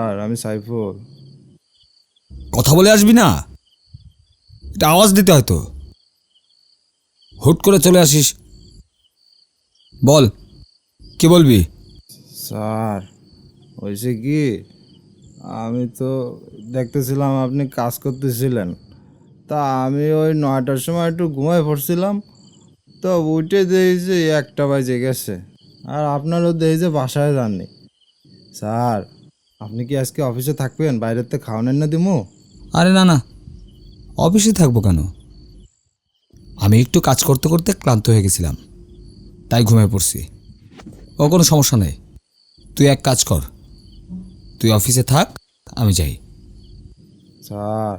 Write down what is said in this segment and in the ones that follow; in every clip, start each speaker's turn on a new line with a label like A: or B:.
A: Sir আমি সাইফুল।
B: কথা বলে আসবি না, এটা আওয়াজ দিতে হয়তো, হুট করে চলে আসিস। বল, কি বলবি?
A: স্যার হয়েছে কি, আমি তো দেখতেছিলাম আপনি কাজ করতেছিলেন, তা আমি ওই 9টার সময় একটু ঘুমায় পড়ছিলাম, তো উঠে দেখি যে 1টা বাজে গেছে, আর আপনারও দেখি যে বাসায় যাননি। স্যার আপনি কি আজকে অফিসে থাকবেন? বাইরের থেকে খাওয়ানেন না দিমু?
B: আরে না না, অফিসে থাকবো কেন? আমি একটু কাজ করতে করতে ক্লান্ত হয়ে গেছিলাম, তাই ঘুমিয়ে পড়ছি। ও কোনো সমস্যা নেই, তুই এক কাজ কর, তুই অফিসে থাক, আমি যাই।
A: স্যার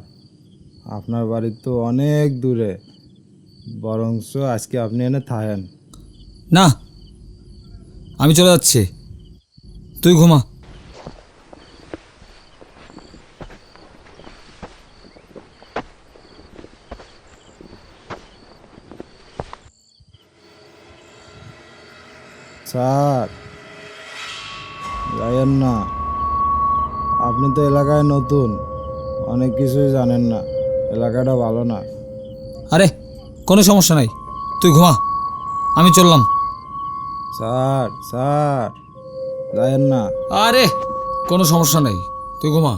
A: আপনার বাড়ি তো অনেক দূরে, বরঞ্চ আজকে আপনি এনে থাকেন।
B: না, আমি চলে যাচ্ছি, তুই ঘুমা।
A: স্যার যাইয়েন না, আপনি তো এলাকায় নতুন, অনেক কিছুই জানেন না, এলাকাটা ভালো না।
B: আরে কোনো সমস্যা নাই, তুই ঘুমা, আমি চললাম।
A: স্যার স্যার যাইয়েন না।
B: আরে কোনো সমস্যা নেই, তুই ঘুমা।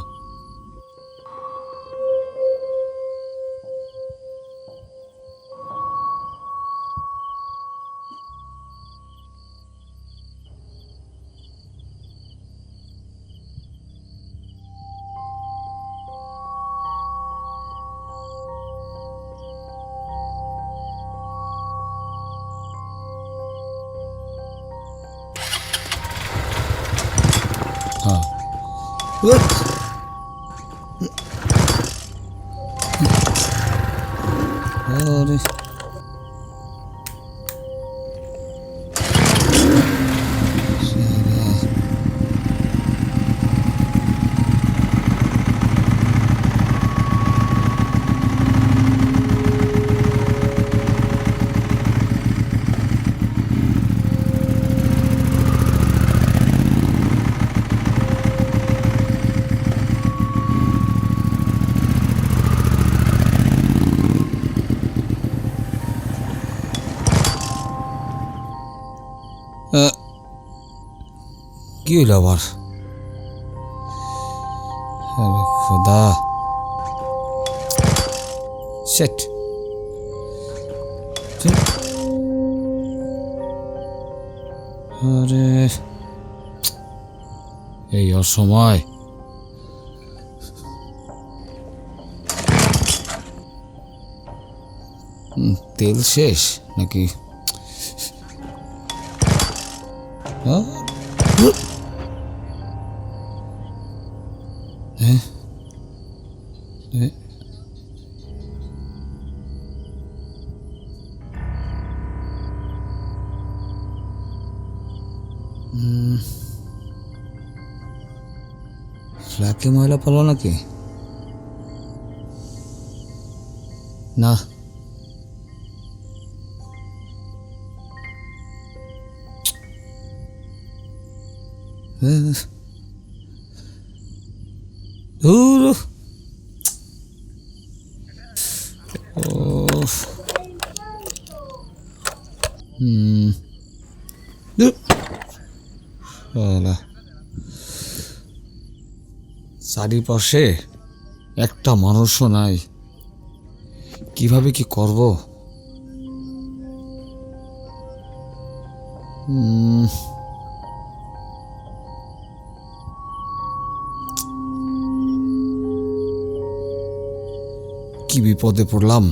B: হ্যাঁ, আরে কি হইল আবার? আরে খোদা, শেট। আরে এই অসময় তেল শেষ নাকি? হ্যাঁ? ফ্ল্যাটে ময়লা পড়লো নাকি? না, ধুর, ওফ, ধুর, শালা, চারিপাশে একটা মানুষও নাই, কিভাবে কি করব? কি বিপদে পড়লাম।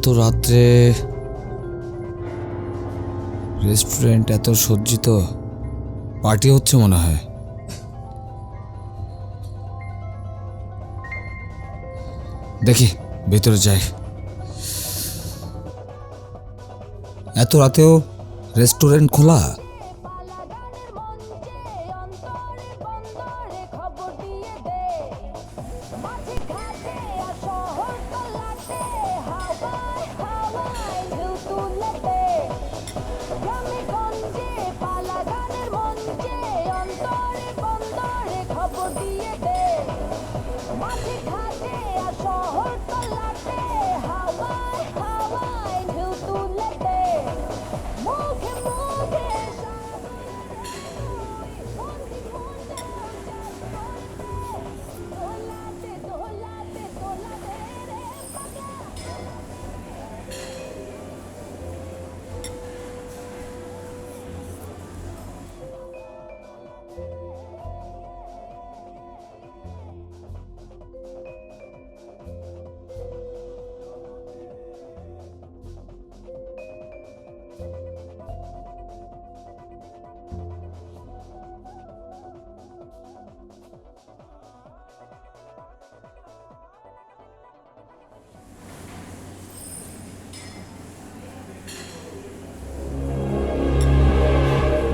B: এত রাত্রে রেস্টুরেন্ট এত সজ্জিত, পার্টি হচ্ছে মনে হয়। দেখি ভেতরে যাই। এত রাতেও রেস্টুরেন্ট খোলা?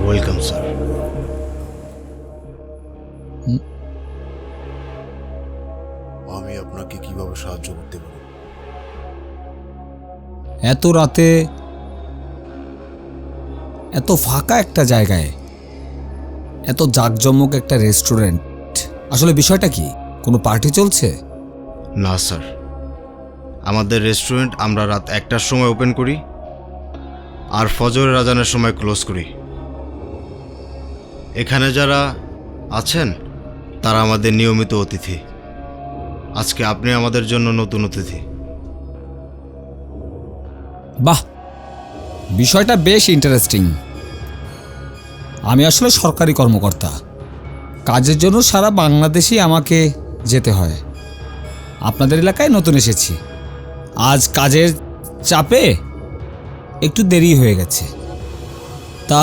C: Welcome sir. আমি আপনাকে কিভাবে সাহায্য করতে পারি?
B: এত রাতে এত ফাঁকা একটা জায়গায় এত জাঁকজমক একটা রেস্টুরেন্ট, আসলে বিষয়টা কি? কোনো পার্টি চলছে?
C: না স্যার, আমাদের রেস্টুরেন্ট আমরা রাত 1টার সময় ওপেন করি আর ফজরের আজানের সময় ক্লোজ করি। এখানে যারা আছেন তারা আমাদের নিয়মিত অতিথি। আজকে আপনি আমাদের জন্য নতুন অতিথি।
B: বাহ, বিষয়টা বেশ ইন্টারেস্টিং। আমি আসলে সরকারি কর্মকর্তা, কাজের জন্য সারা বাংলাদেশেই আমাকে যেতে হয়। আপনাদের এলাকায় নতুন এসেছি, আজ কাজের চাপে একটু দেরি হয়ে গেছে। তা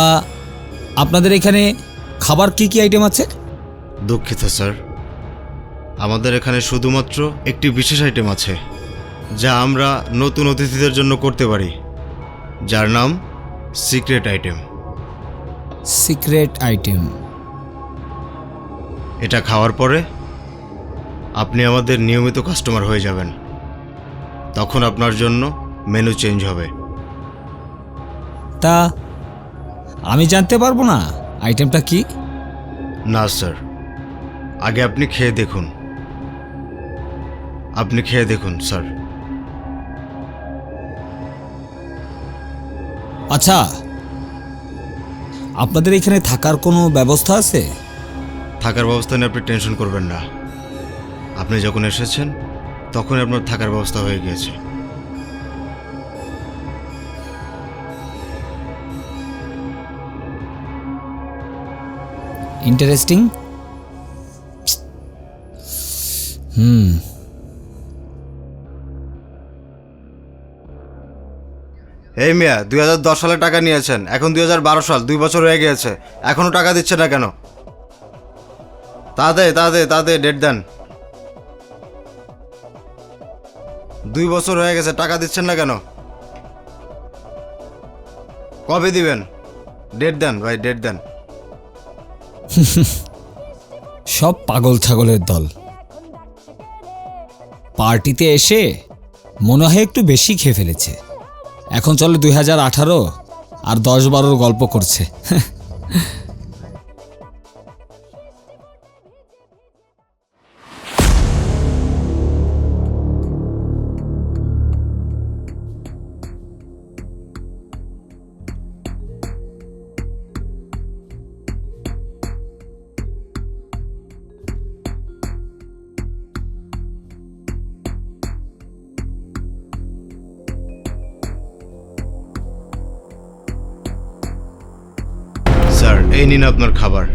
B: আপনাদের এখানে খাবার কি কি আইটেম আছে?
C: দুঃখিত স্যার, আমাদের এখানে শুধুমাত্র একটি বিশেষ আইটেম আছে যা আমরা নতুন অতিথিদের জন্য করতে পারি, যার নাম সিক্রেট আইটেম।
B: Secret item?
C: এটা খাওয়ার পরে আপনি আমাদের নিয়মিত কাস্টমার হয়ে যাবেন। তখন আপনার জন্য মেনু চেঞ্জ হবে।
B: তা আমি জানতে পারবো না আইটেমটা কি?
C: না স্যার, আগে আপনি খেয়ে দেখুন। আপনি খেয়ে দেখুন স্যার।
B: আচ্ছা, আপনাদের এখানে থাকার কোনো ব্যবস্থা আছে?
C: থাকার ব্যবস্থা নিয়ে আপনি টেনশন করবেন না। আপনি যখন এসেছেন তখন আপনার থাকার ব্যবস্থা হয়ে গিয়েছে।
B: ইন্টারেস্টিং।
C: এই মিয়া, 2010 সালে টাকা নিয়েছেন, এখন 2012 সাল, 2 বছর হয়ে গিয়েছে, এখনো টাকা দিচ্ছে না কেন? তাড়াতাড়ি ডেট দেন। 2 বছর হয়ে গেছে, টাকা দিচ্ছেন না কেন? কবে দিবেন? ডেট দেন ভাই, ডেট দেন।
B: সব পাগল ছাগলের দল। পার্টিতে এসে মনে হয় একটু বেশি খেয়ে ফেলেছে। এখন চলে 2018 আর 10-12 গল্প করছে।
C: স্যার, এই নিন আপনার খাবার।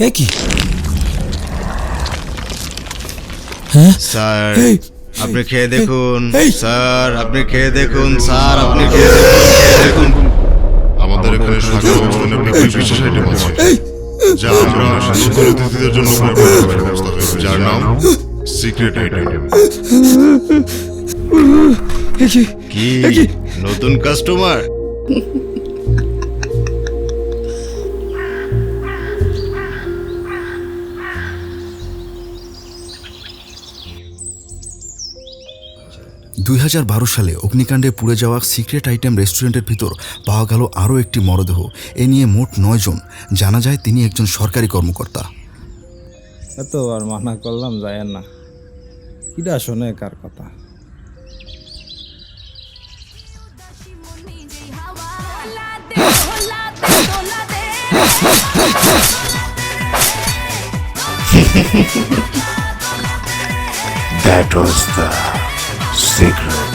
B: এ কি?
C: স্যার, আপনি খেয়ে দেখুন স্যার, আপনি খেয়ে দেখুন স্যার, আপনি খেয়ে দেখুন।
D: আমাদের এখানে সাগর অবস্থানের একটি বিশেষ আইটেম আছে যা আমরা নতুন অতিথিদের জন্য ব্যবস্থা হয়েছে, যার নাম সিক্রেট আইটেম।
C: কি নতুন কাস্টমার?
E: সালে অগ্নিকাণ্ডে পুড়ে যাওয়া সিক্রেট আইটেম রেস্টুরেন্টের ভিতর পাওয়া গেল আরও একটি মরদেহ। এ নিয়ে মোট 9 জন। জানা যায় তিনি একজন সরকারি কর্মকর্তা।
A: এত আর মানা করলাম যায় না, কিরা শোনে কার কথা।
F: That was the secret.